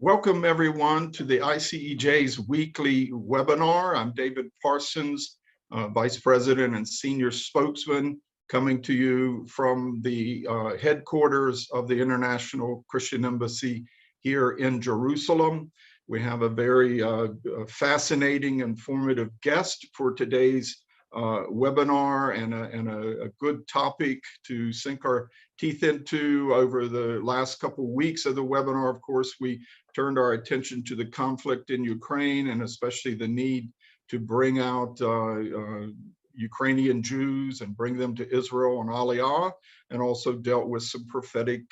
Welcome everyone to the ICEJ's weekly webinar. I'm David Parsons, Vice President and Senior Spokesman, coming to you from the headquarters of the International Christian Embassy here in Jerusalem. We have a very fascinating, informative guest for today's webinar and a good topic to sink our teeth into. Over the last couple of weeks of the webinar, of course, we turned our attention to the conflict in Ukraine and especially the need to bring out Ukrainian Jews and bring them to Israel on Aliyah, and also dealt with some prophetic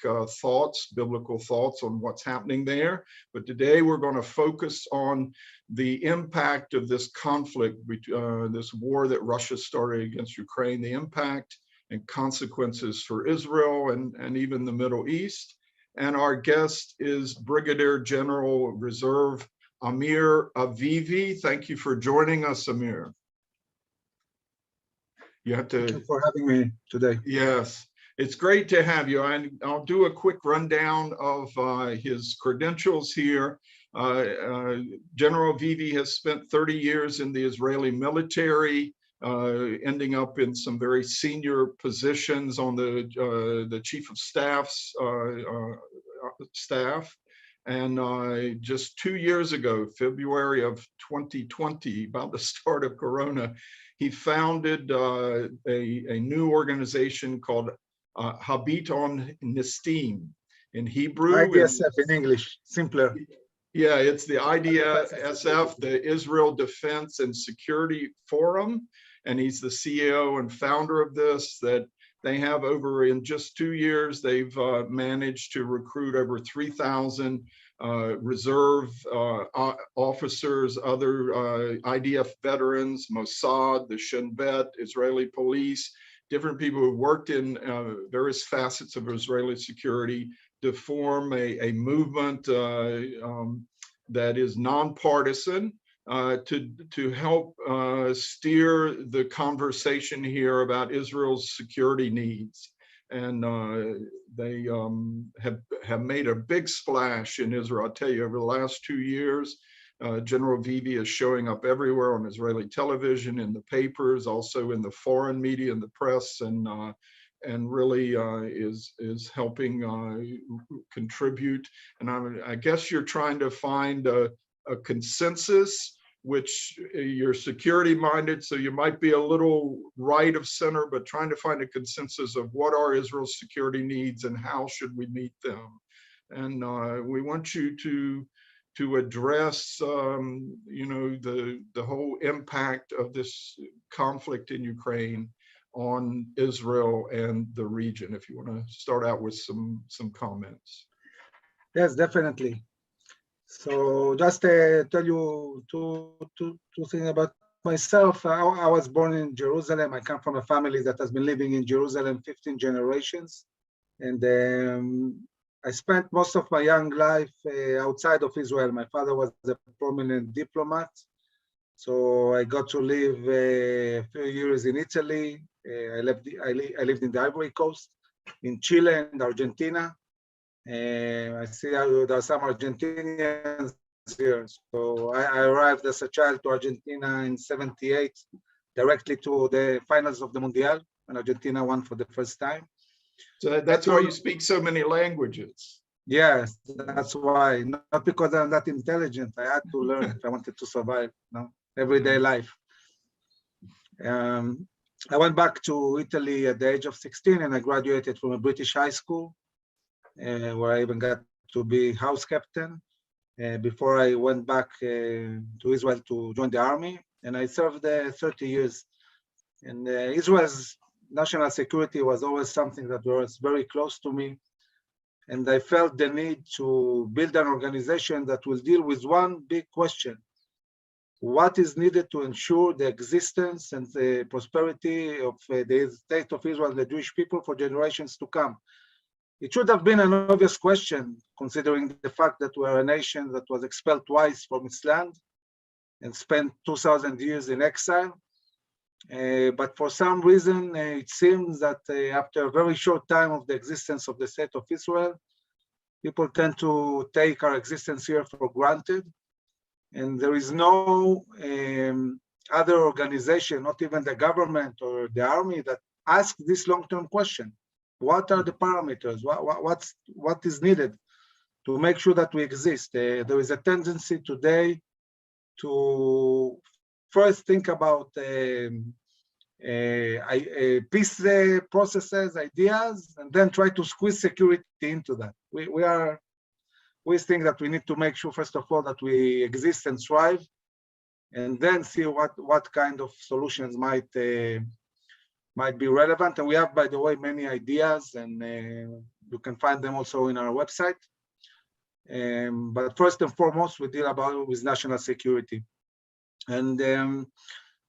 thoughts, biblical thoughts on what's happening there. But today we're going to focus on the impact of this conflict, this war that Russia started against Ukraine, the impact and consequences for Israel and even the Middle East. And our guest is Brigadier General Reserve Amir Avivi. Thank you for joining us, Amir. Thank you for having me today. Yes, it's great to have you. I'll do a quick rundown of his credentials here. General Avivi has spent 30 years in the Israeli military, ending up in some very senior positions on the Chief of Staff's staff. And just 2 years ago, February of 2020, about the start of Corona, he founded a new organization called Habit on Nistim in Hebrew. IDSF in English, simpler. Yeah, it's the IDSF, the Israel Defense and Security Forum. And he's the CEO and founder of this. That they have in just 2 years, they've managed to recruit over 3,000 reserve officers, other IDF veterans, Mossad, the Shin Bet, Israeli police, different people who worked in various facets of Israeli security to form a movement that is nonpartisan to help steer the conversation here about Israel's security needs. And they have made a big splash in Israel. I'll tell you, over the last 2 years, General Avivi is showing up everywhere on Israeli television, in the papers, also in the foreign media and the press, and really is helping contribute. And I guess you're trying to find a consensus, which you're security minded, so you might be a little right of center, but trying to find a consensus of what are Israel's security needs and how should we meet them. And we want you to address the whole impact of this conflict in Ukraine on Israel and the region. If you want to start out with some comments. Yes, definitely. So just tell you two things about myself. I was born in Jerusalem. I come from a family that has been living in Jerusalem 15 generations. And I spent most of my young life outside of Israel. My father was a prominent diplomat. So I got to live a few years in Italy. I lived in the Ivory Coast, in Chile and Argentina. I see there are some Argentinians here. So I arrived as a child to Argentina in '78, directly to the finals of the Mundial, when Argentina won for the first time. So that's why you speak so many languages. Yes, that's why. Not because I'm not intelligent. I had to learn if I wanted to survive, everyday life. I went back to Italy at the age of 16, and I graduated from a British high school, where I even got to be house captain before I went back to Israel to join the army. And I served 30 years. And Israel's national security was always something that was very close to me. And I felt the need to build an organization that will deal with one big question. What is needed to ensure the existence and the prosperity of the state of Israel and the Jewish people for generations to come? It should have been an obvious question, considering the fact that we are a nation that was expelled twice from its land and spent 2,000 years in exile. But for some reason, it seems that after a very short time of the existence of the state of Israel, People tend to take our existence here for granted, and there is no other organization, not even the government or the army, that asks this long-term question. What are the parameters? What is needed to make sure that we exist? There is a tendency today to first think about peace processes, ideas, and then try to squeeze security into that. We think that we need to make sure, first of all, that we exist and thrive, and then see what kind of solutions might be relevant. And we have, by the way, many ideas, and you can find them also in our website. But first and foremost, we deal with national security. And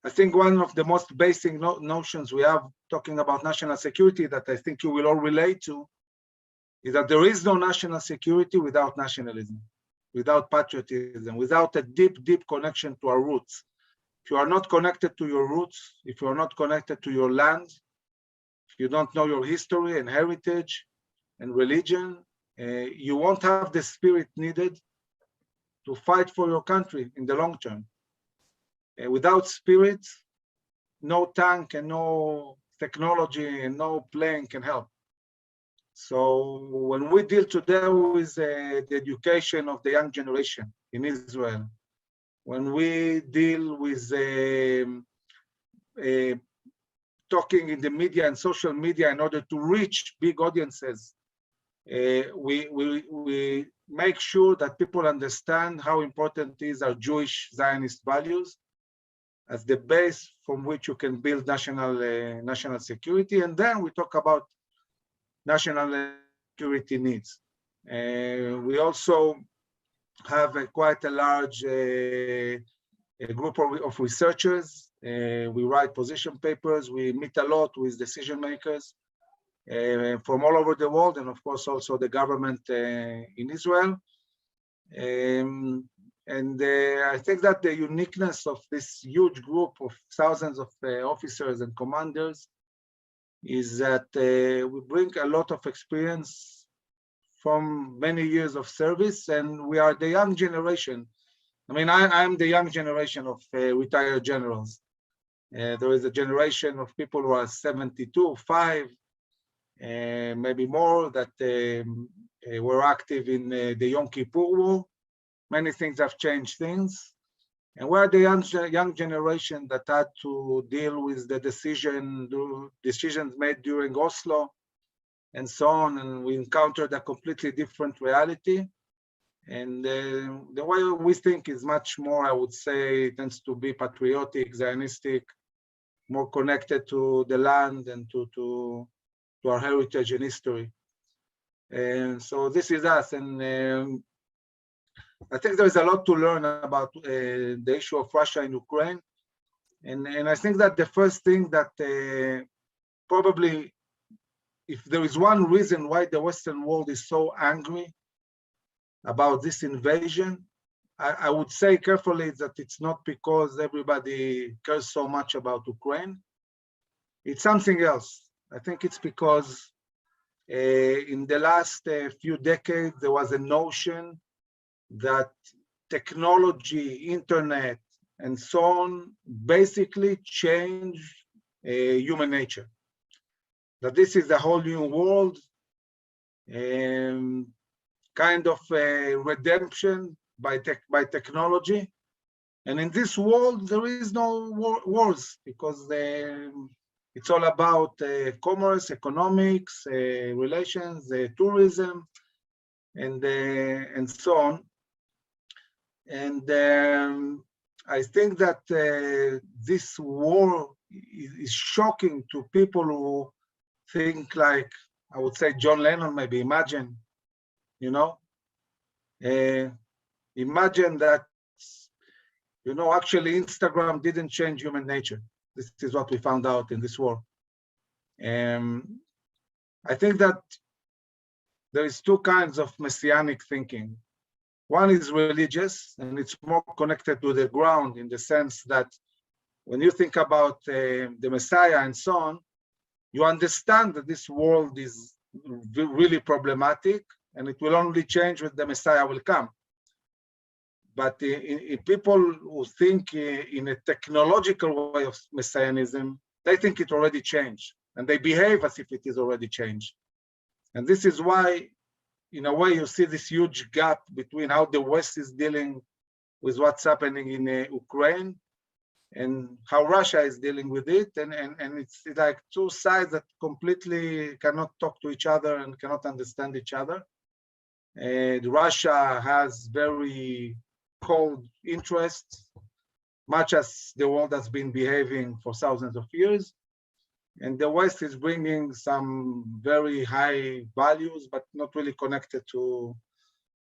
I think one of the most basic notions we have talking about national security that I think you will all relate to is that there is no national security without nationalism, without patriotism, without a deep, deep connection to our roots. If you are not connected to your roots, if you are not connected to your land, if you don't know your history and heritage and religion, you won't have the spirit needed to fight for your country in the long term. Without spirit, no tank and no technology and no plane can help. So when we deal today with the education of the young generation in Israel, when we deal with talking in the media and social media in order to reach big audiences, we make sure that people understand how important is our Jewish Zionist values as the base from which you can build national security. And then we talk about national security needs. We also have quite a large group of researchers. We write position papers. We meet a lot with decision makers from all over the world, and of course also the government in Israel. And I think that the uniqueness of this huge group of thousands of officers and commanders is that we bring a lot of experience from many years of service, and we are the young generation. I mean, I'm the young generation of retired generals. There is a generation of people who are 72, 5, maybe more, that were active in the Yom Kippur War. Many things have changed things. And we're the young generation that had to deal with the decisions made during Oslo and so on. And we encountered a completely different reality. And the way we think is much more, I would say, tends to be patriotic, Zionistic, more connected to the land and to our heritage and history. And so this is us. And I think there is a lot to learn about the issue of Russia and Ukraine. And I think that the first thing that probably, if there is one reason why the Western world is so angry about this invasion, I would say carefully that it's not because everybody cares so much about Ukraine. It's something else. I think it's because in the last few decades, there was a notion that technology, internet, and so on basically change human nature. That this is a whole new world, kind of redemption by technology. And in this world, there is no wars, because it's all about commerce, economics, relations, tourism, and so on. And I think that this war is shocking to people who think like, I would say, John Lennon, maybe. Imagine, you know, imagine that, you know, actually Instagram didn't change human nature. This is what we found out in this war. I think that there is two kinds of messianic thinking. One is religious, and it's more connected to the ground in the sense that when you think about the Messiah and so on, you understand that this world is really problematic, and it will only change when the Messiah will come. But in people who think in a technological way of messianism, they think it already changed, and they behave as if it is already changed. And this is why, in a way, you see this huge gap between how the West is dealing with what's happening in Ukraine and how Russia is dealing with it. And it's like two sides that completely cannot talk to each other and cannot understand each other. Russia has very cold interests, much as the world has been behaving for thousands of years. And the West is bringing some very high values, but not really connected to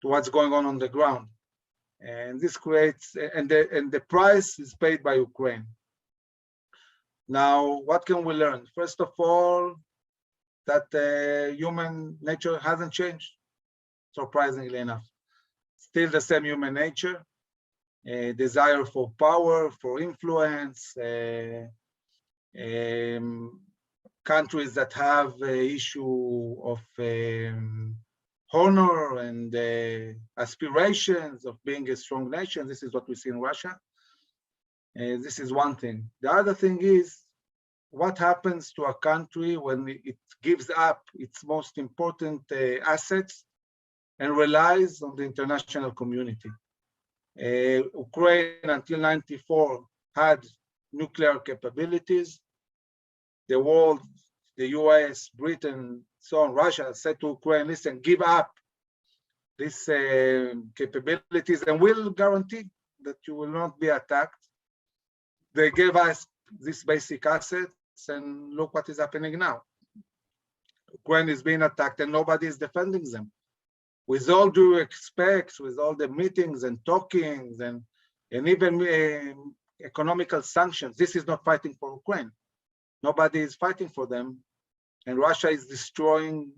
what's going on the ground. And this creates, and the price is paid by Ukraine. Now, what can we learn? First of all, that human nature hasn't changed, surprisingly enough. Still the same human nature, desire for power, for influence, countries that have an issue of honor and aspirations of being a strong nation. This is what we see in Russia. This is one thing. The other thing is what happens to a country when it gives up its most important assets and relies on the international community. Ukraine until '94 had nuclear capabilities. The world, the US, Britain, so on, Russia said to Ukraine, listen, give up these capabilities and we'll guarantee that you will not be attacked. They gave us these basic assets and look what is happening now. Ukraine is being attacked and nobody is defending them. With all due respect, with all the meetings and talkings and even economical sanctions, this is not fighting for Ukraine. Nobody is fighting for them. And Russia is destroying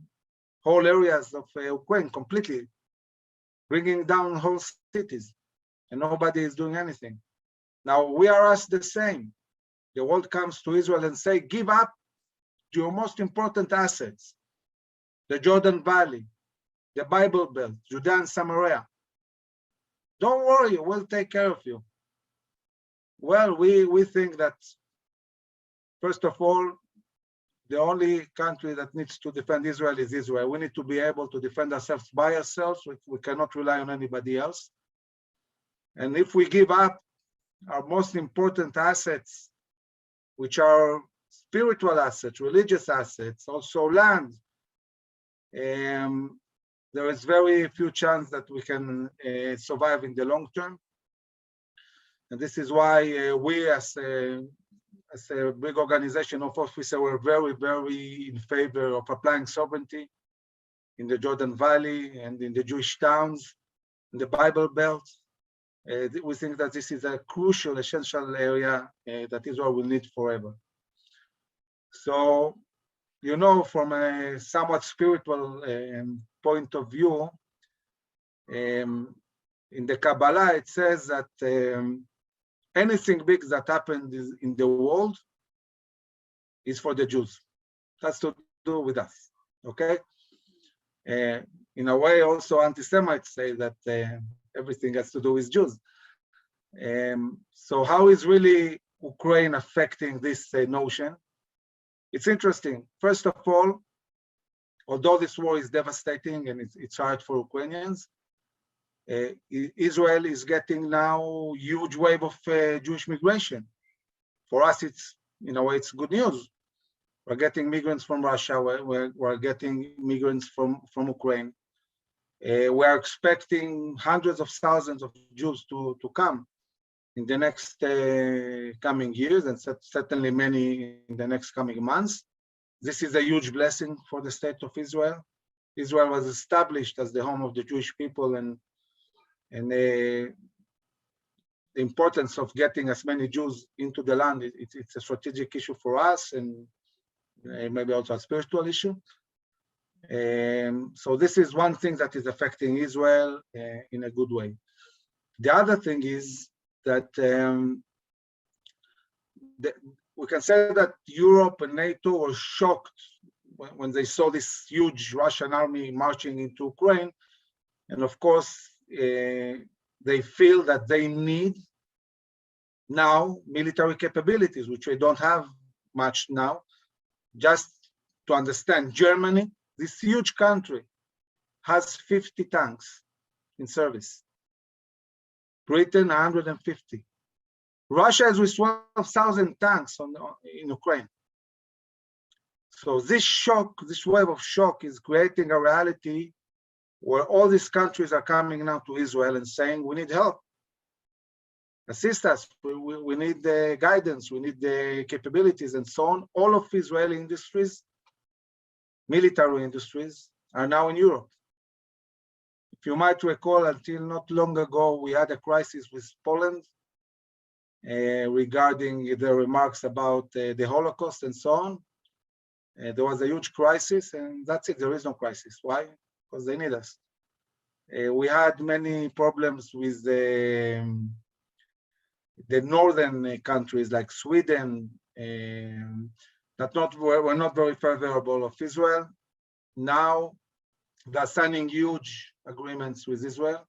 whole areas of Ukraine completely, bringing down whole cities, and nobody is doing anything. Now, we are asked the same. The world comes to Israel and say, give up your most important assets, the Jordan Valley, the Bible Belt, Judea and Samaria. Don't worry, we'll take care of you. Well, we think that, first of all, the only country that needs to defend Israel is Israel. We need to be able to defend ourselves by ourselves. We cannot rely on anybody else. And if we give up our most important assets, which are spiritual assets, religious assets, also land, there is very few chance that we can survive in the long term. And this is why we as a big organization of officers were very, very in favor of applying sovereignty in the Jordan Valley and in the Jewish towns, in the Bible Belt. We think that this is a crucial, essential area that Israel will need forever. So, you know, from a somewhat spiritual point of view, in the Kabbalah, it says that anything big that happened in the world is for the Jews. That's to do with us, okay? In a way, also anti-Semites say that everything has to do with Jews. So how is really Ukraine affecting this notion? It's interesting. First of all, although this war is devastating and it's hard for Ukrainians, Israel is getting now a huge wave of Jewish migration. For us, it's, in a way, it's good news. We're getting migrants from Russia, we're getting migrants from Ukraine. We're expecting hundreds of thousands of Jews to come in the next coming years, and certainly many in the next coming months. This is a huge blessing for the state of Israel. Israel was established as the home of the Jewish people, and the importance of getting as many Jews into the land, it's a strategic issue for us, and maybe also a spiritual issue. So this is one thing that is affecting Israel in a good way. The other thing is that we can say that Europe and NATO were shocked when they saw this huge Russian army marching into Ukraine. And of course, they feel that they need now military capabilities, which they don't have much now. Just to understand, Germany, this huge country, has 50 tanks in service. Britain, 150. Russia is with 12,000 tanks in Ukraine. So this shock, this wave of shock is creating a reality where all these countries are coming now to Israel and saying, we need help. Assist us, we need the guidance, we need the capabilities and so on. All of Israeli industries, military industries, are now in Europe. If you might recall, until not long ago, we had a crisis with Poland regarding the remarks about the Holocaust and so on. There was a huge crisis, and that's it, there is no crisis. Why? Because they need us. We had many problems with the northern countries like Sweden that were not very favorable of Israel. Now they're signing huge agreements with Israel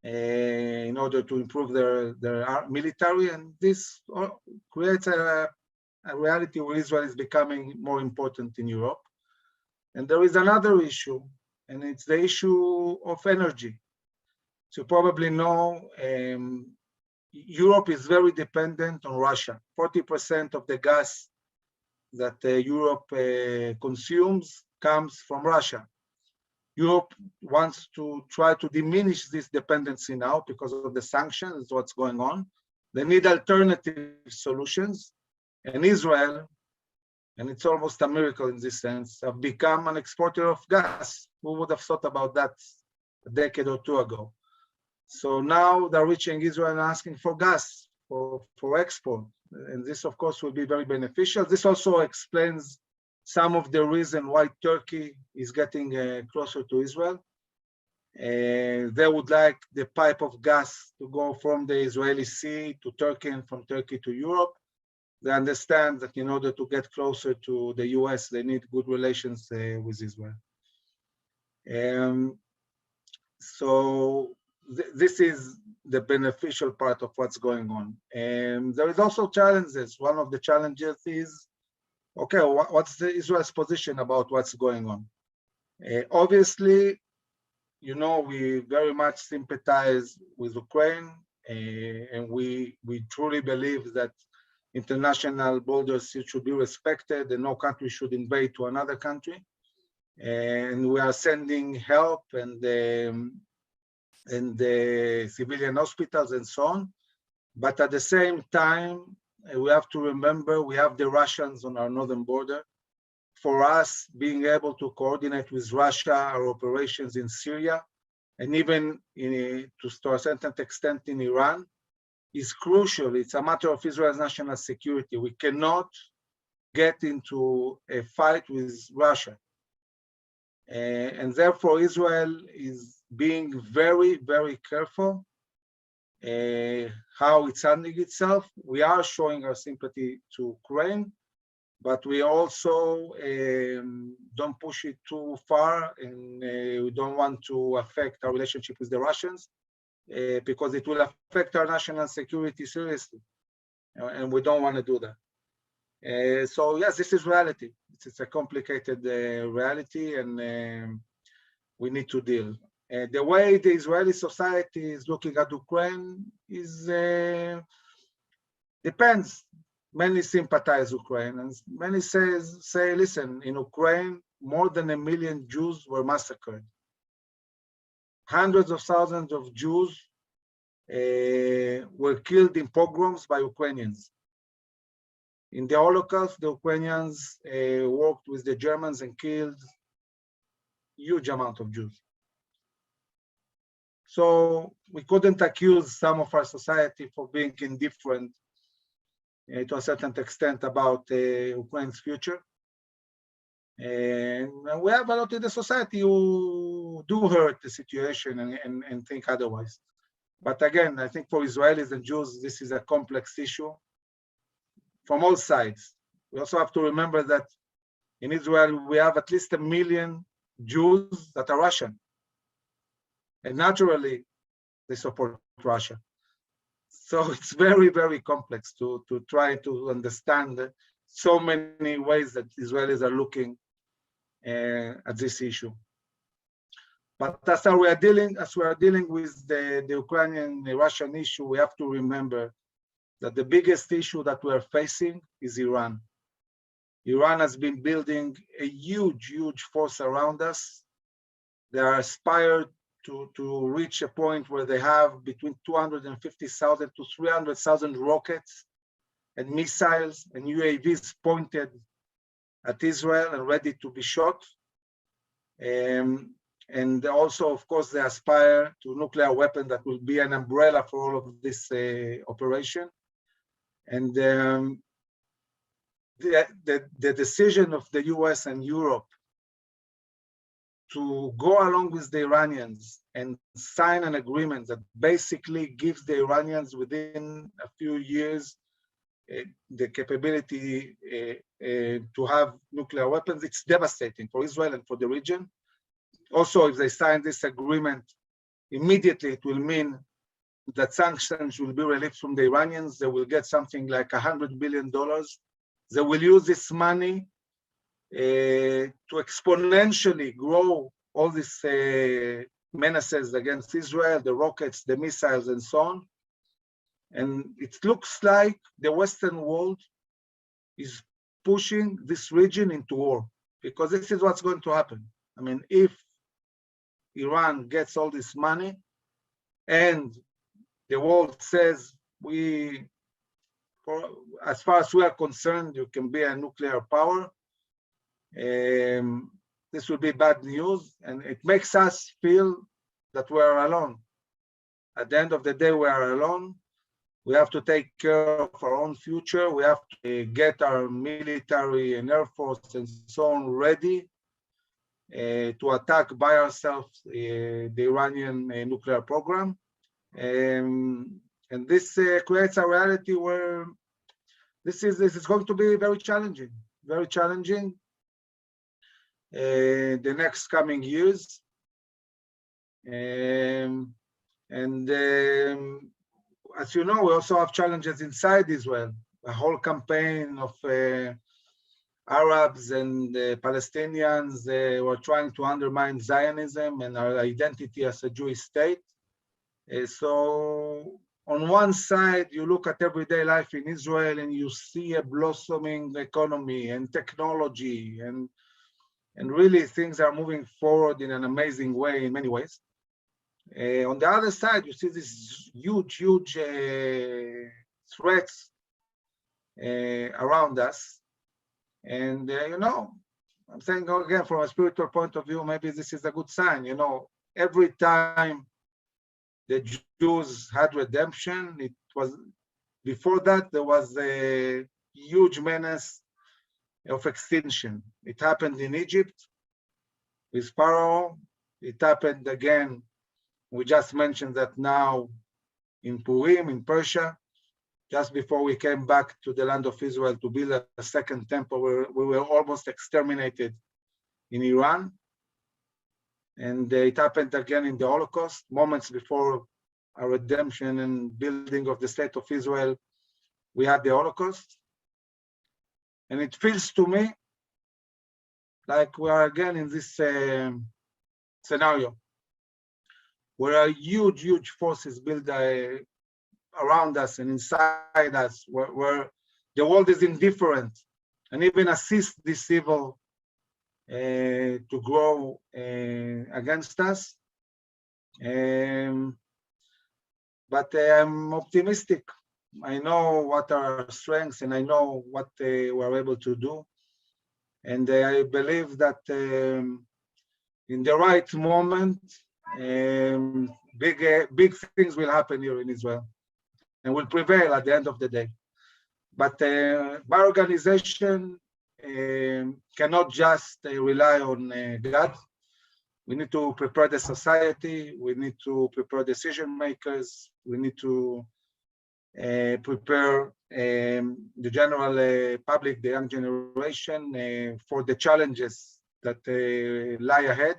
in order to improve their military, and this creates a reality where Israel is becoming more important in Europe. And there is another issue, and it's the issue of energy. So you probably know Europe is very dependent on Russia. 40% of the gas that Europe consumes comes from Russia. Europe wants to try to diminish this dependency now because of the sanctions, what's going on. They need alternative solutions. And Israel, and it's almost a miracle in this sense, have become an exporter of gas. Who would have thought about that a decade or two ago? So now they're reaching Israel and asking for gas for export. And this, of course, will be very beneficial. This also explains some of the reason why Turkey is getting closer to Israel. They would like the pipe of gas to go from the Israeli sea to Turkey and from Turkey to Europe. They understand that in order to get closer to the US, they need good relations with Israel. So this is the beneficial part of what's going on. There is also challenges. One of the challenges is, okay, what's Israel's position about what's going on? Obviously, you know, we very much sympathize with Ukraine, and we truly believe that international borders should be respected and no country should invade to another country. And we are sending help and the civilian hospitals and so on. But at the same time, we have to remember we have the Russians on our northern border. For us, being able to coordinate with Russia our operations in Syria, and even to a certain extent in Iran, is crucial. It's a matter of Israel's national security. We cannot get into a fight with Russia. And therefore, Israel is being very, very careful how it's handling itself. We are showing our sympathy to Ukraine, but we also don't push it too far, and we don't want to affect our relationship with the Russians because it will affect our national security seriously, and we don't want to do that. So yes, this is reality. It's a complicated reality, and we need to deal. The way the Israeli society is looking at Ukraine is depends. Many sympathize Ukraine, and many say, listen, in Ukraine, more than 1 million Jews were massacred. Hundreds of thousands of Jews were killed in pogroms by Ukrainians. In the Holocaust, the Ukrainians worked with the Germans and killed huge amount of Jews. So we couldn't accuse some of our society for being indifferent to a certain extent about Ukraine's future. And we have a lot in the society who do hurt the situation and think otherwise. But again, I think for Israelis and Jews, this is a complex issue from all sides. We also have to remember that In Israel, we have at least 1 million Jews that are Russian. And naturally, they support Russia. So it's very, very complex to try to understand so many ways that Israelis are looking at this issue. But as we are dealing with the Ukrainian-Russian issue, we have to remember that the biggest issue that we are facing is Iran. Iran has been building a huge, huge force around us. They are aspired to reach a point where they have between 250,000 to 300,000 rockets and missiles and UAVs pointed at Israel and ready to be shot. And also, of course, they aspire to nuclear weapon that will be an umbrella for all of this operation. And the decision of the US and Europe to go along with the Iranians and sign an agreement that basically gives the Iranians within a few years the capability to have nuclear weapons, it's devastating for Israel and for the region. Also, if they sign this agreement, immediately it will mean that sanctions will be relieved from the Iranians. They will get something like $100 billion. They will use this money to exponentially grow all these menaces against Israel, the rockets, the missiles, and so on. And it looks like the Western world is pushing this region into war, because this is what's going to happen. I mean, if Iran gets all this money and the world says, as far as we are concerned, you can be a nuclear power, this will be bad news, and it makes us feel that we are alone. At the end of the day, we are alone. We have to take care of our own future. We have to get our military and air force and so on ready to attack by ourselves the Iranian nuclear program. And this creates a reality where this is going to be very challenging, the next coming years. As you know, we also have challenges inside Israel. A whole campaign of Arabs and Palestinians were trying to undermine Zionism and our identity as a Jewish state. So on one side, you look at everyday life in Israel and you see a blossoming economy and technology, and really things are moving forward in an amazing way in many ways. On the other side, you see these huge threats around us. And, you know, I'm saying again, from a spiritual point of view, maybe this is a good sign. You know, every time the Jews had redemption, it was, before that, there was a huge menace of extinction. It happened in Egypt with Pharaoh. It happened again. We just mentioned that now in Purim, in Persia, just before we came back to the land of Israel to build a second temple, we were almost exterminated in Iran. And it happened again in the Holocaust, moments before our redemption and building of the state of Israel, we had the Holocaust. And it feels to me like we are again in this scenario, where a huge forces build around us and inside us, where the world is indifferent and even assist this evil to grow against us. But I'm optimistic. I know what are our strengths and I know what we're able to do. And I believe that in the right moment, big things will happen here in Israel and will prevail at the end of the day. But my organization cannot just rely on God. We need to prepare the society. We need to prepare decision makers. We need to prepare the general public, the young generation, for the challenges that lie ahead.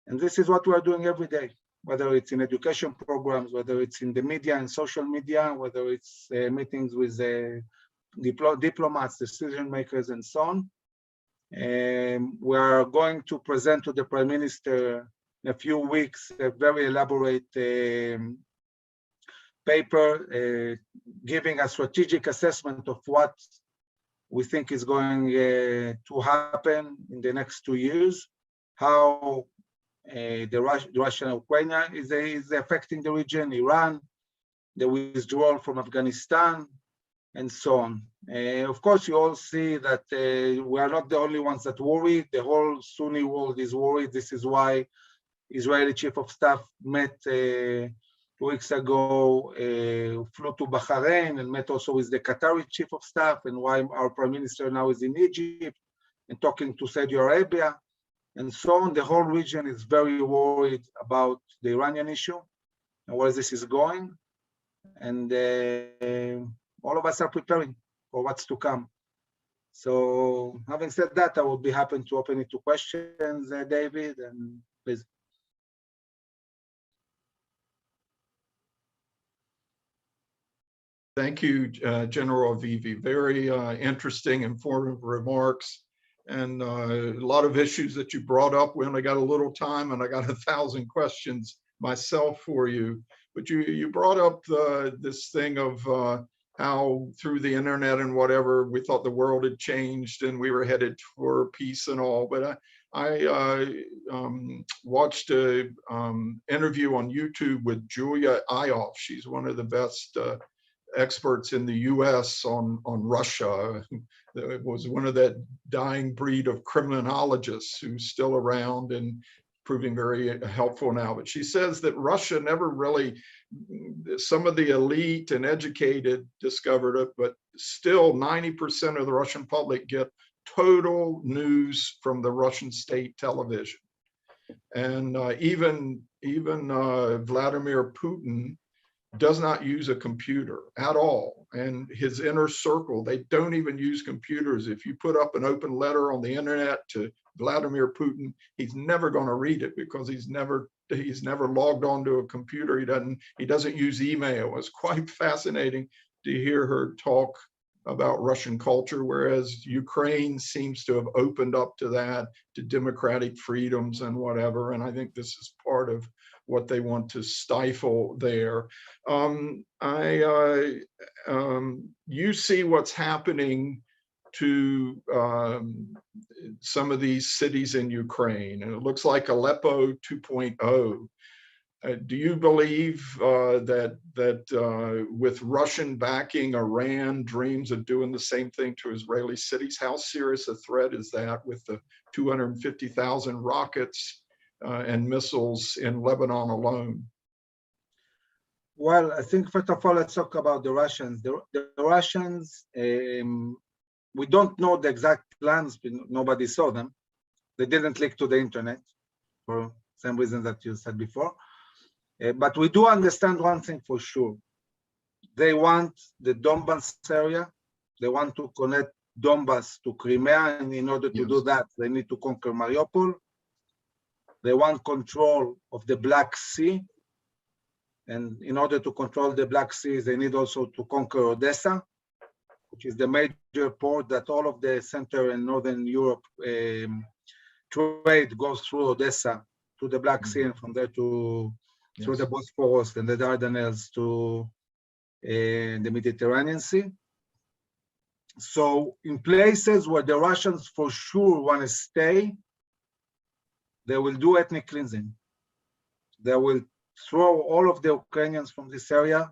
And this is what we are doing every day, whether it's in education programs, whether it's in the media and social media, whether it's meetings with diplomats, decision makers, and so on. We are going to present to the Prime Minister in a few weeks a very elaborate paper giving a strategic assessment of what we think is going to happen in the next 2 years, how the Russia and Ukraine is affecting the region, Iran, the withdrawal from Afghanistan, and so on. Of course, you all see that we are not the only ones that worry. The whole Sunni world is worried. This is why Israeli Chief of Staff met 2 weeks ago, flew to Bahrain and met also with the Qatari Chief of Staff, and why our Prime Minister now is in Egypt and talking to Saudi Arabia, and so on. The whole region is very worried about the Iranian issue and where this is going. And all of us are preparing for what's to come. So having said that, I would be happy to open it to questions, David, and please. Thank you, General Avivi. Very interesting, informative remarks, and a lot of issues that you brought up. We only got a little time, and I got 1,000 questions myself for you. But you brought up this thing of how through the internet and whatever, we thought the world had changed and we were headed for peace and all. But I watched an interview on YouTube with Julia Ioffe. She's one of the best experts in the US on Russia. It was one of that dying breed of criminologists who's still around and proving very helpful now. But she says that Russia never really, some of the elite and educated discovered it, but still 90% of the Russian public get total news from the Russian state television. And even Vladimir Putin does not use a computer at all. And his inner circle, they don't even use computers. If you put up an open letter on the internet to Vladimir Putin, he's never going to read it because he's never logged onto a computer. He doesn't use email. It's quite fascinating to hear her talk about Russian culture, whereas Ukraine seems to have opened up to that, to democratic freedoms and whatever. And I think this is part of what they want to stifle there. You see what's happening to some of these cities in Ukraine, and it looks like Aleppo 2.0. Do you believe that with Russian backing, Iran dreams of doing the same thing to Israeli cities? How serious a threat is that with the 250,000 rockets and missiles in Lebanon alone? Well, I think first of all, let's talk about the Russians. The Russians, we don't know the exact plans. Nobody saw them. They didn't leak to the internet for same reason that you said before. But we do understand one thing for sure. They want the Donbas area. They want to connect Donbas to Crimea, and in order to do that, they need to conquer Mariupol. They want control of the Black Sea. And in order to control the Black Sea, they need also to conquer Odessa, which is the major port that all of the Central and Northern Europe trade goes through Odessa to the Black Sea, and from there to through the Bosphorus and the Dardanelles to the Mediterranean Sea. So in places where the Russians for sure want to stay, they will do ethnic cleansing. They will throw all of the Ukrainians from this area.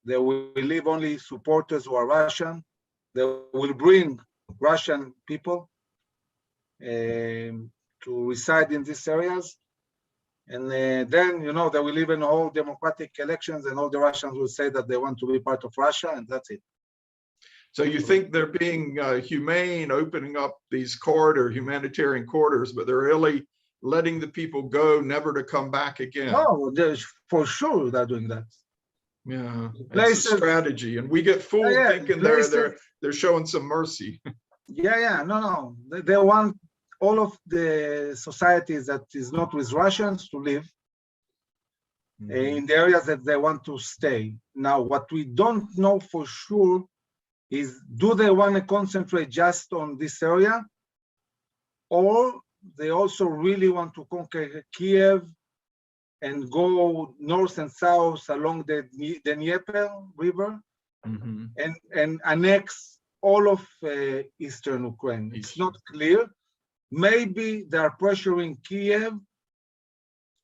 They will leave only supporters who are Russian. They will bring Russian people to reside in these areas. And then, you know, they will even hold democratic elections, and all the Russians will say that they want to be part of Russia, and that's it. So you think they're being humane, opening up these humanitarian corridors, but they're really letting the people go, never to come back again? No, for sure they're doing that. Yeah, it's a Places, strategy, and we get fooled yeah, thinking places, they're showing some mercy. yeah, no. They want all of the societies that is not with Russians to live in the areas that they want to stay. Now, what we don't know for sure is, do they want to concentrate just on this area, or they also really want to conquer Kiev and go north and south along the Dnieper River and annex all of eastern Ukraine? It's not clear. Maybe they are pressuring Kiev,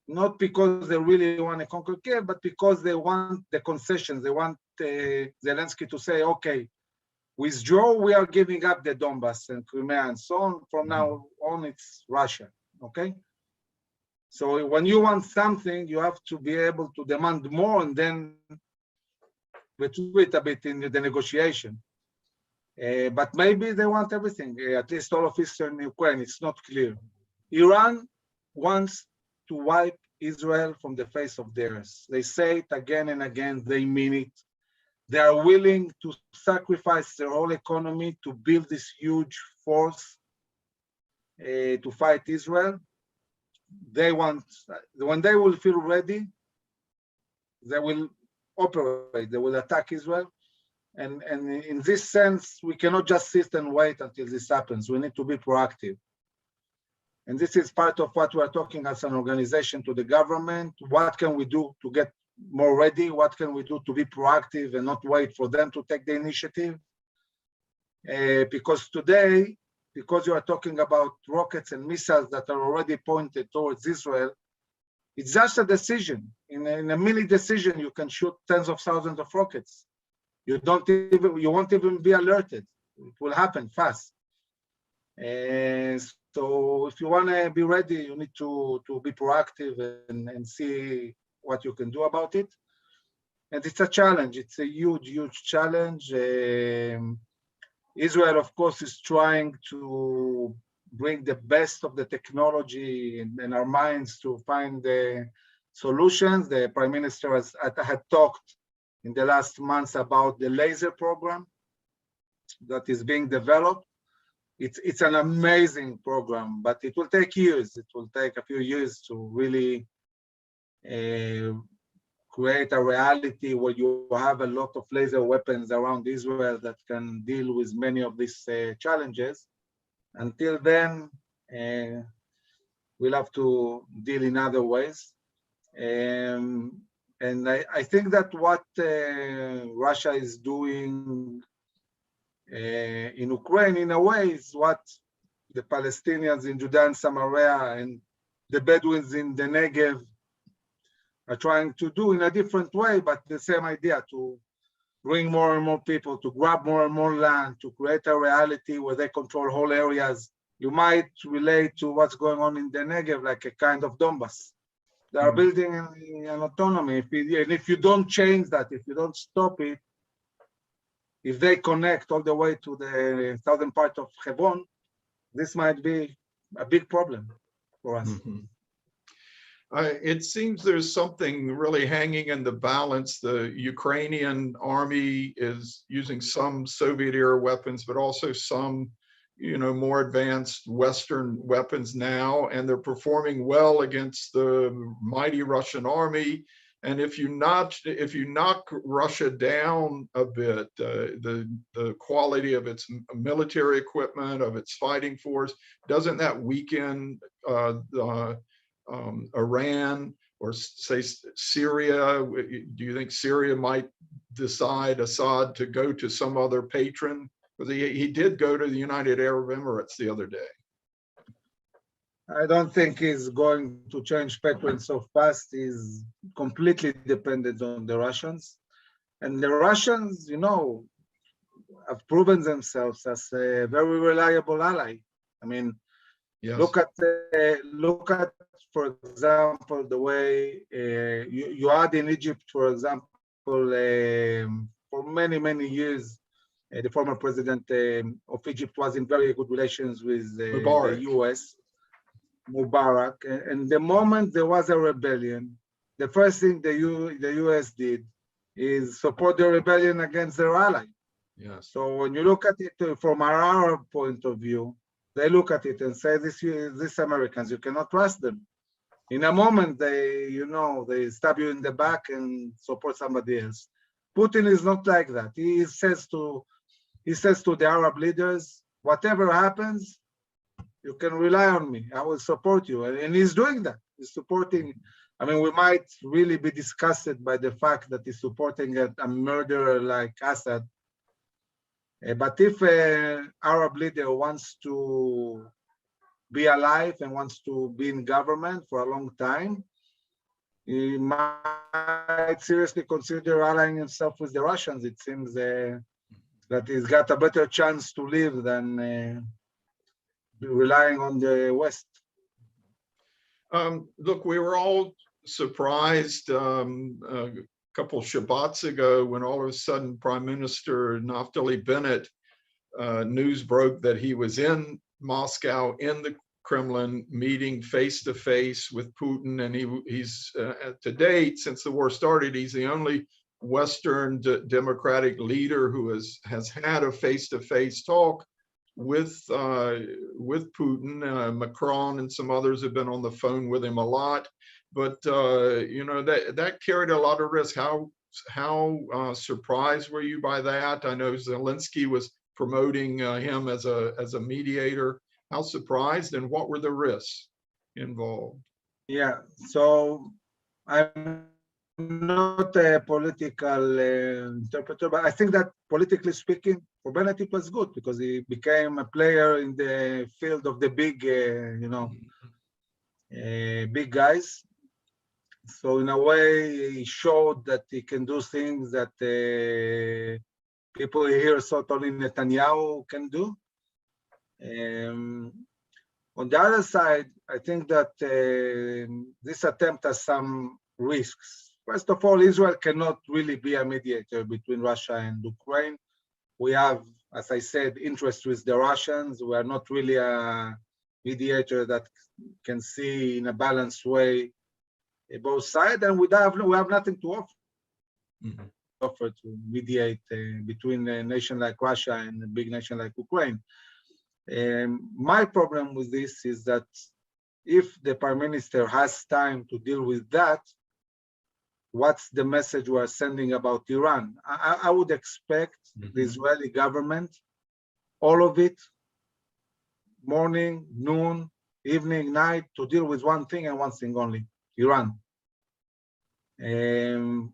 not because they really want to conquer Kiev, but because they want the concessions. They want Zelensky to say, okay, withdraw, we are giving up the Donbass and Crimea and so on. From now on, it's Russia, okay? So when you want something, you have to be able to demand more and then retreat a bit in the negotiation. But maybe they want everything, at least all of eastern Ukraine. It's not clear. Iran wants to wipe Israel from the face of the earth. They say it again and again, they mean it. They are willing to sacrifice their whole economy to build this huge force to fight Israel. They want, when they will feel ready, they will operate, they will attack Israel. And in this sense, we cannot just sit and wait until this happens. We need to be proactive. And this is part of what we're talking as an organization to the government. What can we do to get more ready? What can we do to be proactive and not wait for them to take the initiative? Because today, because you are talking about rockets and missiles that are already pointed towards Israel, it's just a decision. In a milli decision, you can shoot tens of thousands of rockets. You won't even be alerted. It will happen fast. So if you want to be ready, you need to be proactive and see what you can do about it. And it's a challenge. It's a huge, huge challenge. Israel, of course, is trying to bring the best of the technology in our minds to find the solutions. The Prime Minister had talked in the last months about the laser program that is being developed. It's an amazing program, but it will take years. It will take a few years to really create a reality where you have a lot of laser weapons around Israel that can deal with many of these challenges. Until then, we'll have to deal in other ways. And I think that what Russia is doing in Ukraine, in a way, is what the Palestinians in Judea and Samaria and the Bedouins in the Negev are trying to do in a different way, but the same idea, to bring more and more people, to grab more and more land, to create a reality where they control whole areas. You might relate to what's going on in the Negev, like a kind of Donbass. They are building an autonomy. And if you don't change that, if you don't stop it, if they connect all the way to the southern part of Hebron, this might be a big problem for us. It seems there's something really hanging in the balance. The Ukrainian army is using some Soviet-era weapons, but also some, more advanced Western weapons now, and they're performing well against the mighty Russian army. And if you knock Russia down a bit, the quality of its military equipment, of its fighting force, doesn't that weaken Iran, or say Syria? Do you think Syria might decide Assad to go to some other patron? Because he did go to the United Arab Emirates the other day. I don't think he's going to change patron so fast. He's completely dependent on the Russians. And the Russians, have proven themselves as a very reliable ally. I mean, yes. Look at, for example, the way you had in Egypt, for example, for many, many years, the former president of Egypt was in very good relations with the US. Mubarak, and the moment there was a rebellion, the first thing the US did is support the rebellion against their ally. Yes. So when you look at it from our point of view, they look at it and say, these Americans, you cannot trust them. In a moment, they stab you in the back and support somebody else. Putin is not like that. He says to the Arab leaders, whatever happens, you can rely on me. I will support you. And he's doing that. He's supporting. I mean, we might really be disgusted by the fact that he's supporting a murderer like Assad. But if an Arab leader wants to be alive and wants to be in government for a long time, he might seriously consider allying himself with the Russians. It seems that he's got a better chance to live than relying on the West. Look, we were all surprised a couple Shabbats ago when all of a sudden Prime Minister Naftali Bennett, news broke that he was in Moscow in the Kremlin meeting face to face with Putin, and he's to date, since the war started, he's the only Western democratic leader who has had a face to face talk with Putin. Macron and some others have been on the phone with him a lot, but that carried a lot of risk. How surprised were you by that? I know Zelensky was promoting him as a mediator. How surprised, and what were the risks involved? Yeah, so I'm not a political interpreter, but I think that politically speaking, for Bennett it was good because he became a player in the field of the big, big guys. So in a way, he showed that he can do things that people here thought only Netanyahu can do. On the other side, I think that this attempt has some risks. First of all, Israel cannot really be a mediator between Russia and Ukraine. We have, as I said, interest with the Russians. We are not really a mediator that can see in a balanced way both sides, and we have nothing to offer. Mm-hmm. Offer to mediate between a nation like Russia and a big nation like Ukraine. My problem with this is that if the Prime Minister has time to deal with that, what's the message we're sending about Iran? I would expect the Israeli government, all of it, morning, noon, evening, night, to deal with one thing and one thing only, Iran. And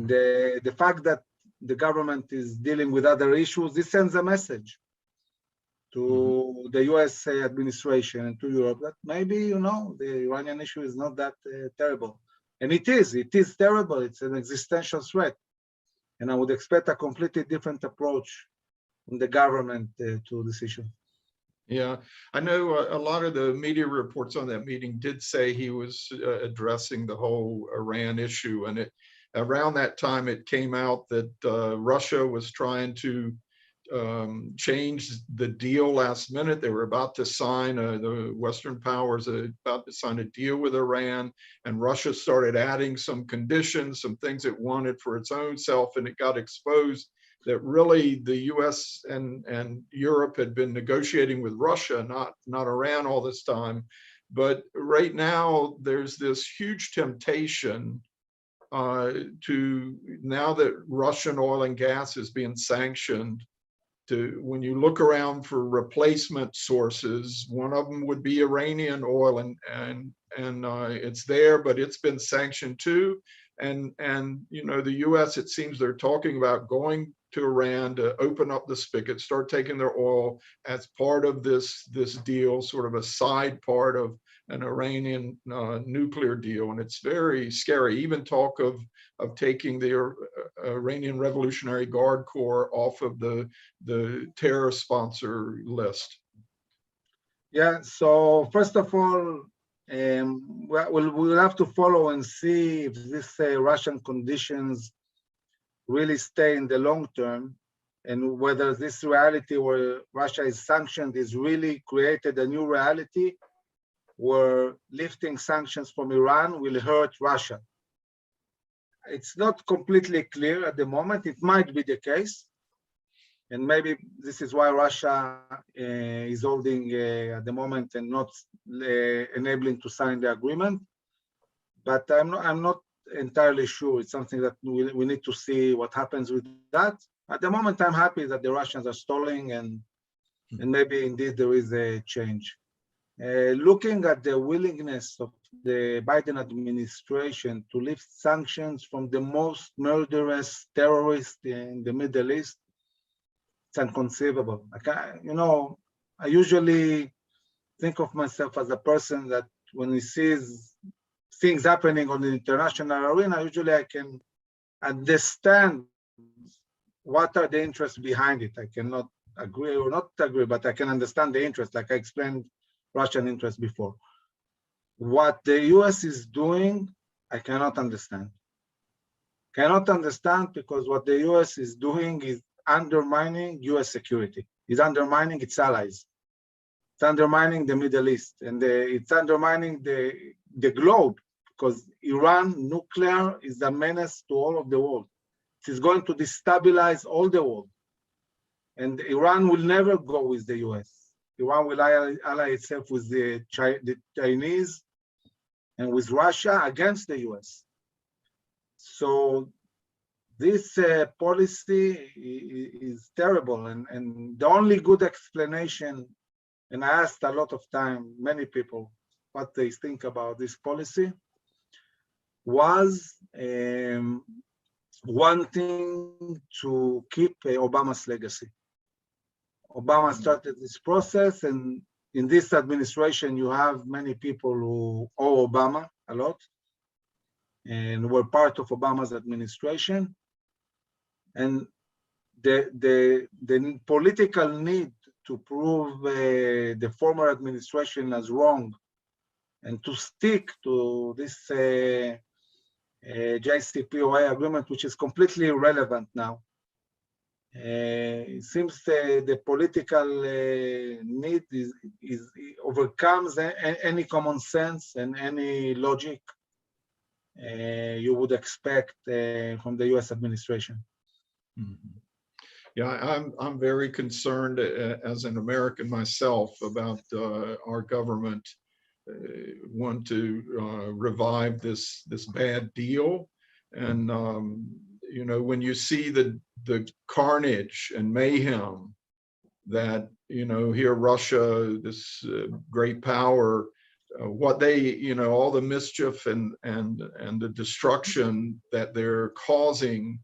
the fact that the government is dealing with other issues, this sends a message to the US administration and to Europe that maybe, the Iranian issue is not that terrible. And it is terrible. It's an existential threat. And I would expect a completely different approach from the government to this issue. Yeah, I know a lot of the media reports on that meeting did say he was addressing the whole Iran issue. And around that time, it came out that Russia was trying to change the deal last minute. They were about to sign, the Western powers about to sign a deal with Iran, and Russia started adding some conditions, some things it wanted for its own self, and it got exposed that really the US and Europe had been negotiating with Russia, not Iran all this time. But right now, there's this huge temptation to, now that Russian oil and gas is being sanctioned, when you look around for replacement sources, one of them would be Iranian oil, and it's there, but it's been sanctioned too. And the US, it seems they're talking about going to Iran to open up the spigot, start taking their oil as part of this deal, sort of a side part of an Iranian nuclear deal. And it's very scary. Even talk of taking the Iranian Revolutionary Guard Corps off of the terror sponsor list. Yeah, so first of all, we'll have to follow and see if these Russian conditions really stay in the long term, and whether this reality where Russia is sanctioned is really created a new reality where lifting sanctions from Iran will hurt Russia. it's not completely clear at the moment. It might be the case. And maybe this is why Russia is holding at the moment and not enabling to sign the agreement. But I'm not entirely sure. It's something that we need to see what happens with that. At the moment, I'm happy that the Russians are stalling and maybe indeed there is a change. Looking at the willingness of the Biden administration to lift sanctions from the most murderous terrorist in the Middle East, it's inconceivable. I usually think of myself as a person that when he sees things happening on the international arena, usually I can understand what are the interests behind it. I cannot agree or not agree, but I can understand the interest, like I explained Russian interest before. What the US is doing, I cannot understand. Cannot understand because what the US is doing is undermining US security. It's undermining its allies. It's undermining the Middle East, and it's undermining the globe, because Iran nuclear is a menace to all of the world. It is going to destabilize all the world. And Iran will never go with the US. Iran will ally itself with the Chinese and with Russia against the US. So this policy is terrible. And the only good explanation, and I asked a lot of time, many people, what they think about this policy, was wanting to keep Obama's legacy. Obama started this process, and in this administration, you have many people who owe Obama a lot and were part of Obama's administration. And the political need to prove the former administration as wrong and to stick to this JCPOA agreement, which is completely irrelevant now. It seems the political need overcomes any common sense and any logic you would expect from the US administration. Mm-hmm. Yeah, I'm very concerned as an American myself about our government want to revive this bad deal. And when you see the carnage and mayhem that here Russia, this great power, what they all the mischief and the destruction that they're causing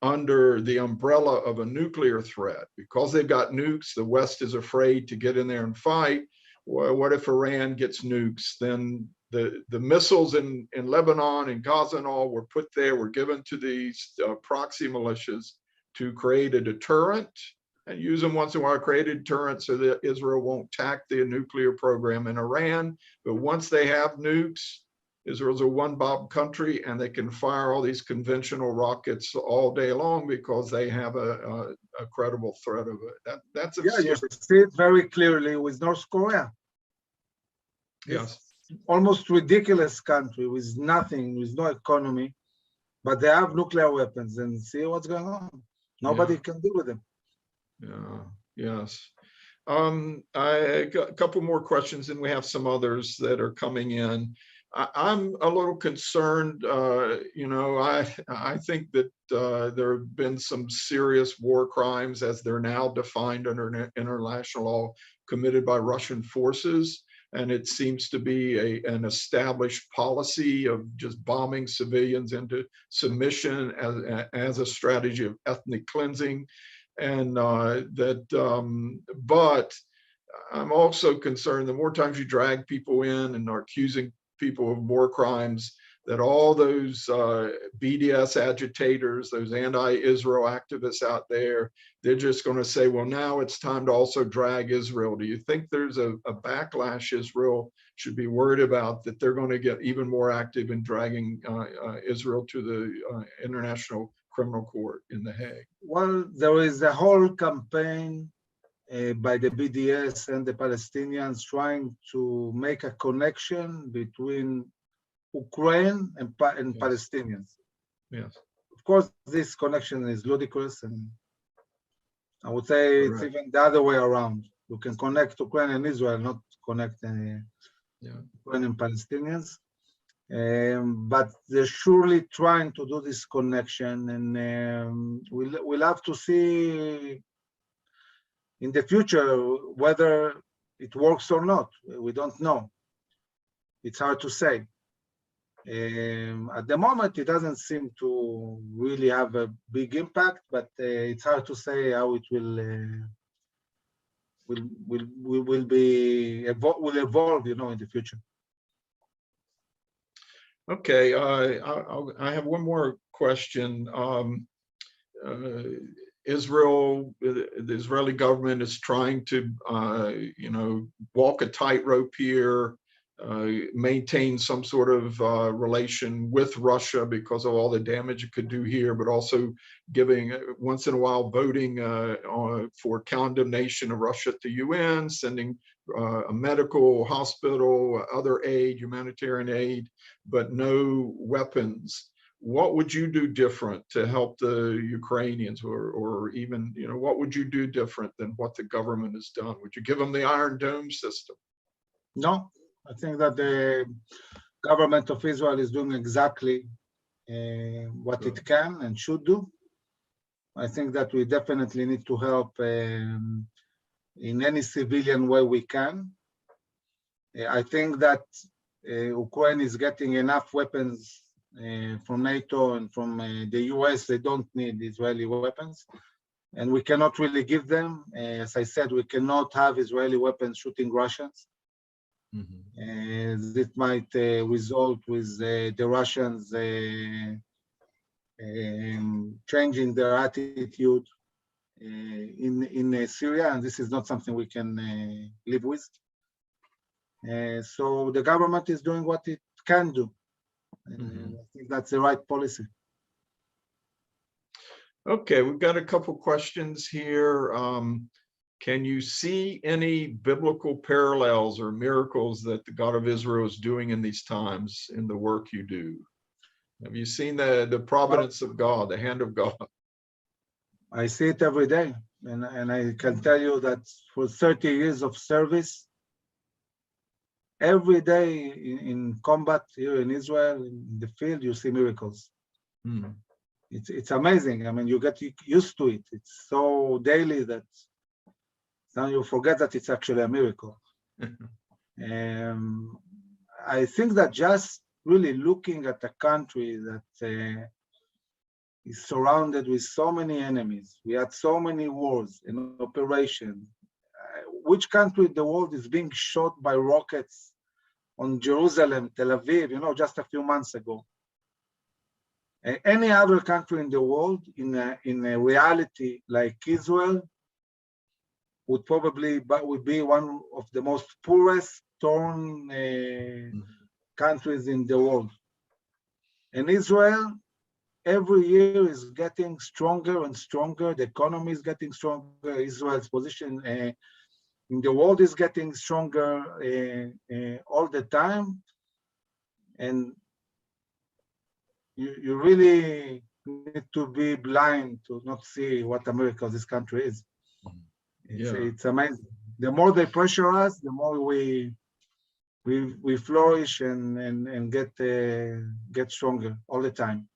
under the umbrella of a nuclear threat, because they've got nukes, the West is afraid to get in there and fight. Well, what if Iran gets nukes? Then the missiles in Lebanon and Gaza and all were put there, were given to these proxy militias to create a deterrent and use them once in a while, create a deterrent so that Israel won't attack the nuclear program in Iran. But once they have nukes, Israel's a one-bomb country, and they can fire all these conventional rockets all day long because they have a credible threat of it. That's yeah, you see it very clearly with North Korea. Yes. It's almost ridiculous country with nothing, with no economy, but they have nuclear weapons, and see what's going on. Nobody can deal with them. Yeah. Yes. I got a couple more questions, and we have some others that are coming in. I'm a little concerned. I think that there have been some serious war crimes, as they're now defined under international law, committed by Russian forces. And it seems to be an established policy of just bombing civilians into submission as a strategy of ethnic cleansing. And but I'm also concerned the more times you drag people in and are accusing people of war crimes, that all those BDS agitators, those anti-Israel activists out there, they're just going to say, well, now it's time to also drag Israel. Do you think there's a backlash Israel should be worried about, that they're going to get even more active in dragging Israel to the International Criminal Court in The Hague? Well, there is a whole campaign by the BDS and the Palestinians trying to make a connection between Ukraine and Yes. Palestinians. Yes. Of course, this connection is ludicrous, and I would say it's Correct. even the other way around. You can connect Ukraine and Israel, not connect Yeah. Ukraine and Palestinians. But they're surely trying to do this connection, and we'll have to see in the future whether it works or not. We don't know. It's hard to say. At the moment, it doesn't seem to really have a big impact, but it's hard to say how it will evolve, in the future. Okay. I have one more question. Israel, the Israeli government is trying to, walk a tightrope here, maintain some sort of relation with Russia because of all the damage it could do here, but also giving once in a while voting for condemnation of Russia at the UN, sending a medical, hospital, other aid, humanitarian aid, but no weapons. What would you do different to help the Ukrainians, or even, what would you do different than what the government has done? Would you give them the Iron Dome system? No, I think that the government of Israel is doing exactly what it can and should do. I think that we definitely need to help in any civilian way we can. I think that Ukraine is getting enough weapons from NATO and from the US. They don't need Israeli weapons, and we cannot really give them. As I said, we cannot have Israeli weapons shooting Russians. It might result with the Russians changing their attitude in Syria, and this is not something we can live with. So the government is doing what it can do. I think that's the right policy. Okay, we've got a couple questions here. Can you see any biblical parallels or miracles that the God of Israel is doing in these times in the work you do? Have you seen the providence of God, the hand of God? I see it every day, and I can tell you that for 30 years of service, every day in combat here in Israel, in the field, you see miracles. It's amazing. I mean, you get used to it. It's so daily that now you forget that it's actually a miracle. I think that just really looking at a country that is surrounded with so many enemies, we had so many wars and operations. Which country in the world is being shot by rockets on Jerusalem, Tel Aviv, just a few months ago? Any other country in the world, in a reality like Israel, would probably be one of the most poorest, torn countries in the world. And Israel, every year is getting stronger and stronger. The economy is getting stronger. Israel's position in the world is getting stronger all the time. And you really need to be blind to not see what a miracle this country is. It's amazing. The more they pressure us, the more we flourish and get stronger all the time.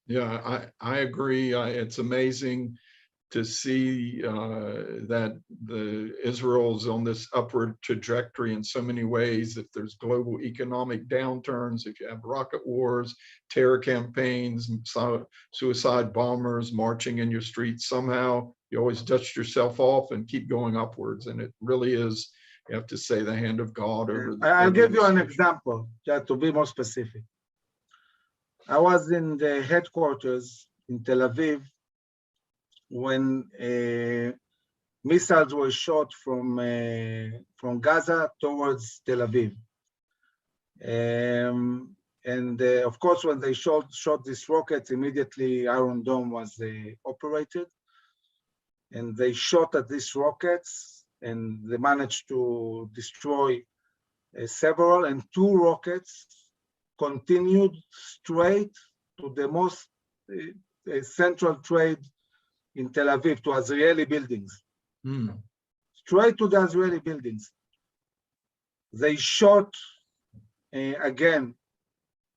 Yeah, I agree. It's amazing to see that Israel's on this upward trajectory in so many ways. If there's global economic downturns, if you have rocket wars, terror campaigns, suicide bombers marching in your streets, somehow you always dust yourself off and keep going upwards. And it really is, you have to say, the hand of God over. I'll give you an example, just to be more specific. I was in the headquarters in Tel Aviv when missiles were shot from Gaza towards Tel Aviv. And of course, when they shot these rockets, immediately Iron Dome was operated. And they shot at these rockets, and they managed to destroy several, and 2 rockets continued straight to the most a central trade in Tel Aviv to Israeli buildings, straight to the Israeli buildings. They shot again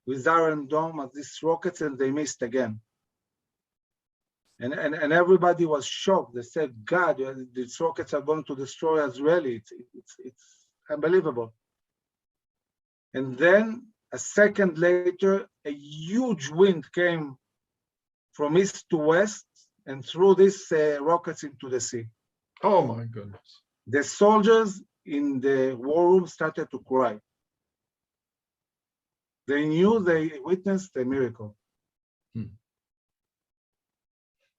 with Iron Dome at these rockets, and they missed again. And everybody was shocked. They said, God, these rockets are going to destroy Israeli. It's unbelievable. And then a second later, a huge wind came from east to west and threw these rockets into the sea. Oh my goodness. The soldiers in the war room started to cry. They knew they witnessed a miracle.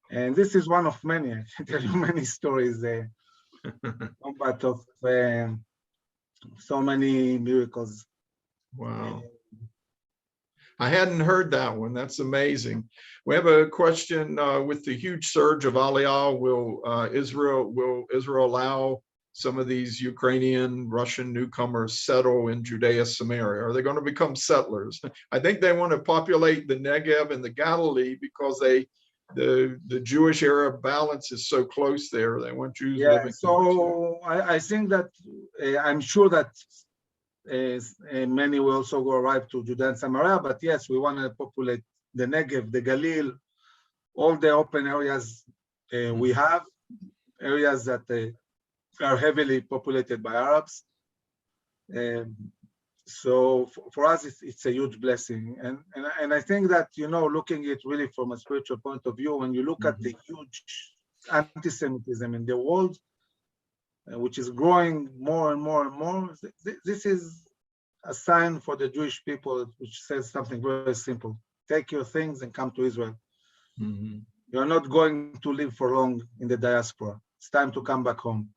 And this is one of many. I can tell you many stories there. But of so many miracles. Wow. I hadn't heard that one. That's amazing. We have a question with the huge surge of Aliyah. Will Israel allow some of these Ukrainian, Russian newcomers settle in Judea, Samaria? Are they going to become settlers? I think they want to populate the Negev and the Galilee because the Jewish Arab balance is so close there. They want Jews living. So I think that I'm sure that many will also go arrive to Judea and Samaria, but yes, we want to populate the Negev, the Galil, all the open areas we have, areas that are heavily populated by Arabs. So for us, it's a huge blessing. And I think that, looking at it really from a spiritual point of view, when you look at the huge anti-Semitism in the world, which is growing more and more and more, this is a sign for the Jewish people, which says something very simple. Take your things and come to Israel. You're not going to live for long in the diaspora. It's time to come back home.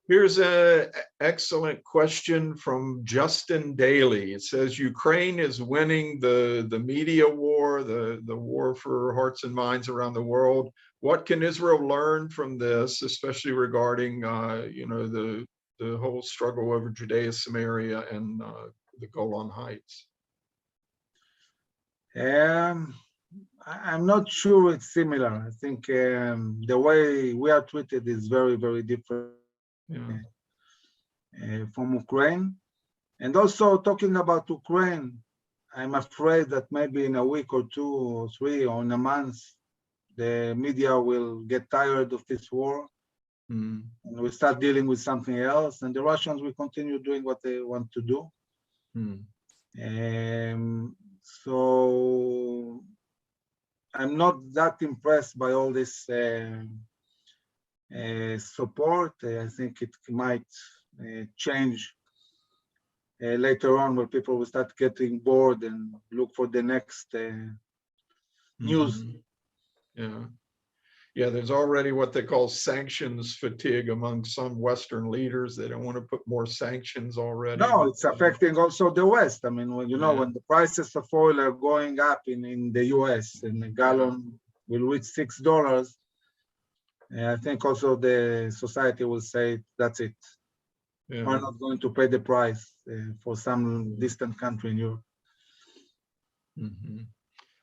Here's an excellent question from Justin Daly. It says, Ukraine is winning the media war, the war for hearts and minds around the world. What can Israel learn from this, especially regarding, the whole struggle over Judea, Samaria, and the Golan Heights? I'm not sure it's similar. I think the way we are treated is very, very different from Ukraine. And also talking about Ukraine, I'm afraid that maybe in a week or 2 or 3 or in a month, the media will get tired of this war and we'll start dealing with something else. And the Russians will continue doing what they want to do. So I'm not that impressed by all this support. I think it might change later on, where people will start getting bored and look for the next news. Yeah, there's already what they call sanctions fatigue among some Western leaders. They don't want to put more sanctions already. No, it's affecting also the West. I mean, when the prices of oil are going up in the US and a gallon will reach $6, I think also the society will say, that's it. We're not going to pay the price for some distant country in Europe.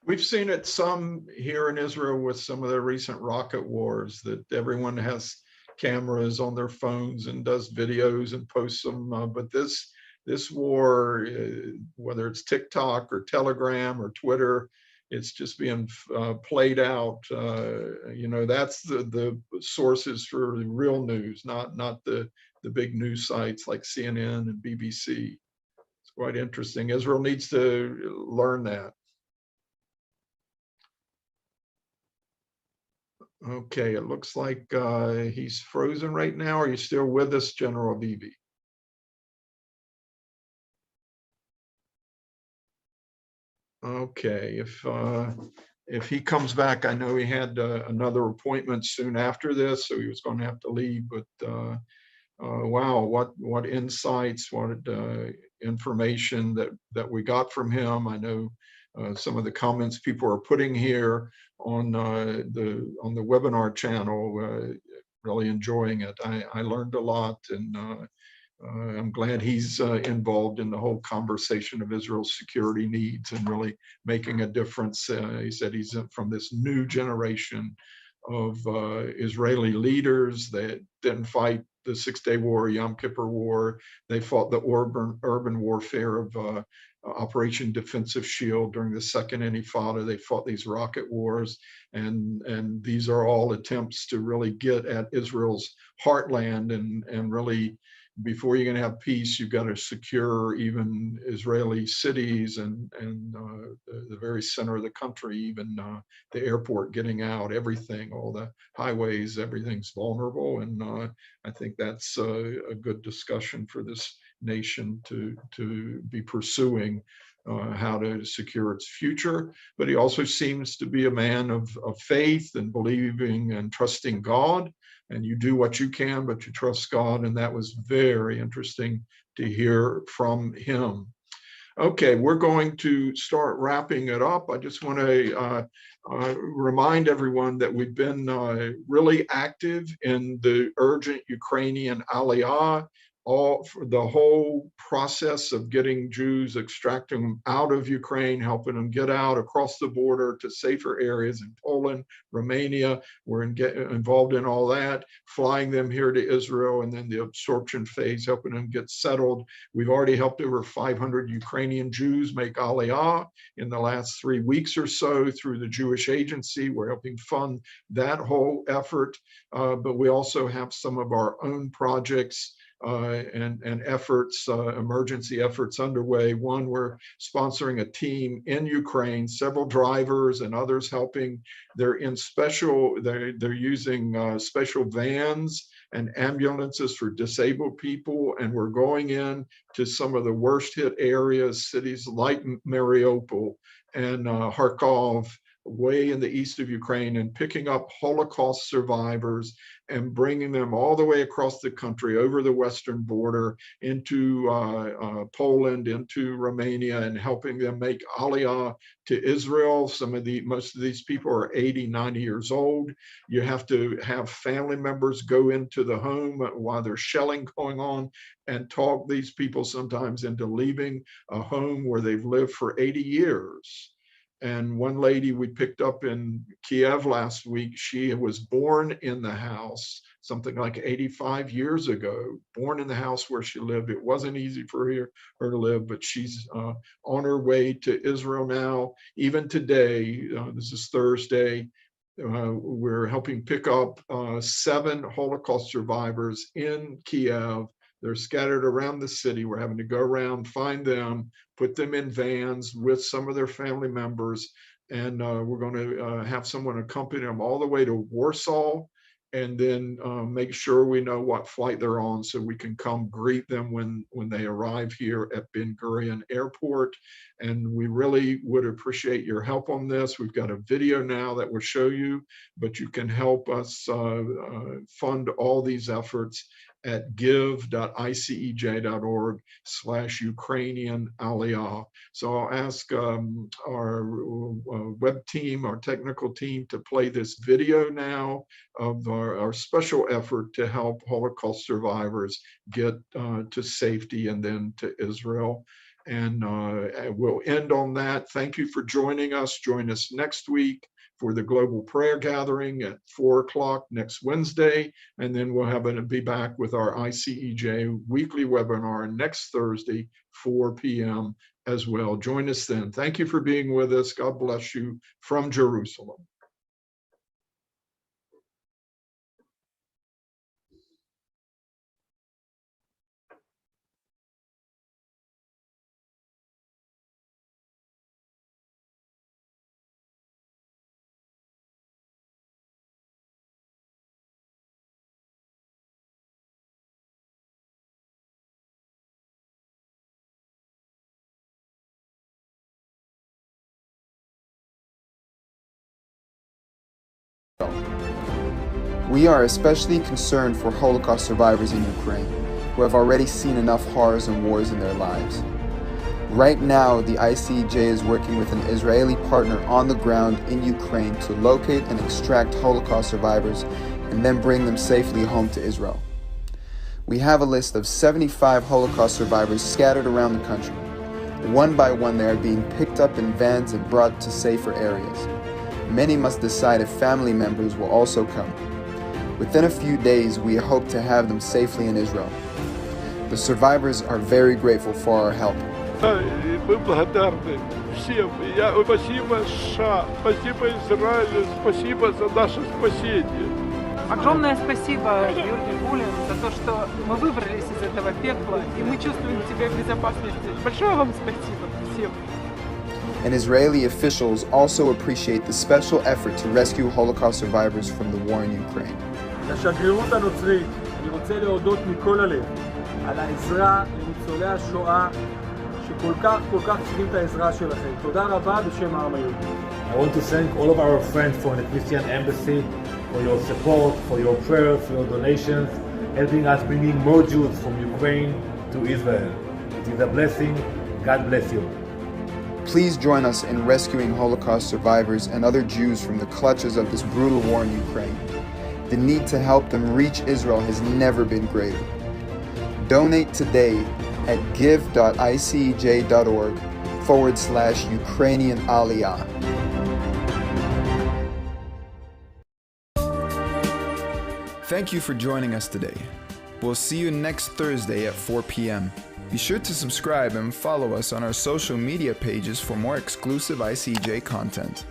We've seen it some here in Israel with some of the recent rocket wars, that everyone has cameras on their phones and does videos and posts them. But this war, whether it's TikTok or Telegram or Twitter, it's just being played out. That's the sources for the real news, not the big news sites like CNN and BBC. It's quite interesting. Israel needs to learn that. Okay, it looks like he's frozen right now. Are you still with us, General Avivi? Okay, if he comes back, I know he had another appointment soon after this, so he was going to have to leave. But wow, what insights, what information that we got from him. I know some of the comments people are putting here on the webinar channel, really enjoying it. I learned a lot, and I'm glad he's involved in the whole conversation of Israel's security needs and really making a difference. He said he's from this new generation of Israeli leaders that didn't fight the Six-Day War, Yom Kippur War. They fought the urban warfare of Operation Defensive Shield during the Second Intifada. They fought these rocket wars, and these are all attempts to really get at Israel's heartland and really, before you're going to have peace, you've got to secure even Israeli cities and the very center of the country, even the airport, getting out, everything, all the highways, everything's vulnerable. And I think that's a good discussion for this nation to be pursuing how to secure its future. But he also seems to be a man of faith and believing and trusting God. And you do what you can, but you trust God. And that was very interesting to hear from him. Okay, we're going to start wrapping it up. I just want to remind everyone that we've been really active in the urgent Ukrainian Aliyah. For the whole process of getting Jews, extracting them out of Ukraine, helping them get out across the border to safer areas in Poland, Romania. We're involved in all that, flying them here to Israel, and then the absorption phase, helping them get settled. We've already helped over 500 Ukrainian Jews make Aliyah in the last 3 weeks or so through the Jewish Agency. We're helping fund that whole effort, but we also have some of our own projects and efforts, emergency efforts underway. One, we're sponsoring a team in Ukraine, several drivers and others helping. They're using special vans and ambulances for disabled people, and we're going in to some of the worst hit areas, cities like Mariupol and Kharkov, way in the east of Ukraine, and picking up Holocaust survivors and bringing them all the way across the country, over the western border, into Poland, into Romania, and helping them make Aliyah to Israel. Most of these people are 80, 90 years old. You have to have family members go into the home while there's shelling going on and talk these people sometimes into leaving a home where they've lived for 80 years. And one lady we picked up in Kiev last week, she was born in the house, something like 85 years ago, born in the house where she lived. It wasn't easy for her to live, but she's on her way to Israel now. Even today, this is Thursday, we're helping pick up 7 Holocaust survivors in Kiev. They're scattered around the city. We're having to go around, find them, put them in vans with some of their family members, and we're going to have someone accompany them all the way to Warsaw, and then make sure we know what flight they're on so we can come greet them when they arrive here at Ben Gurion Airport. And we really would appreciate your help on this. We've got a video now that will show you, but you can help us fund all these efforts at give.icej.org/Ukrainian Aliyah. So I'll ask our web team, our technical team, to play this video now of our special effort to help Holocaust survivors get to safety and then to Israel. And we'll end on that. Thank you for joining us. Join us next week for the global prayer gathering at 4 o'clock next Wednesday. And then we'll be back with our ICEJ weekly webinar next Thursday, 4 p.m. as well. Join us then. Thank you for being with us. God bless you from Jerusalem. We are especially concerned for Holocaust survivors in Ukraine, who have already seen enough horrors and wars in their lives. Right now, the ICEJ is working with an Israeli partner on the ground in Ukraine to locate and extract Holocaust survivors and then bring them safely home to Israel. We have a list of 75 Holocaust survivors scattered around the country. One by one, they are being picked up in vans and brought to safer areas. Many must decide if family members will also come. Within a few days, we hope to have them safely in Israel. The survivors are very grateful for our help. Мы благодарны всем. Спасибо США, спасибо Израилю, спасибо за наше спасение. Огромное спасибо, Георгий Гулин, за то, что мы выбрались из этого пекла, и мы чувствуем себя в безопасности. Большое вам спасибо всем. And Israeli officials also appreciate the special effort to rescue Holocaust survivors from the war in Ukraine. לשגרירות הנוצרית, אני רוצה להודות מכל הלב על העזרה לניצולי השואה שכל כך צריכים את העזרה שלכם. תודה רבה בשם העם היהודי. I want to thank all of our friends from the Christian Embassy for your support, for your prayers, for your donations, helping us bringing more Jews from Ukraine to Israel. It is a blessing. God bless you. Please join us in rescuing Holocaust survivors and other Jews from the clutches of this brutal war in Ukraine. The need to help them reach Israel has never been greater. Donate today at give.icej.org/Ukrainian Aliyah. Thank you for joining us today. We'll see you next Thursday at 4 p.m. Be sure to subscribe and follow us on our social media pages for more exclusive ICEJ content.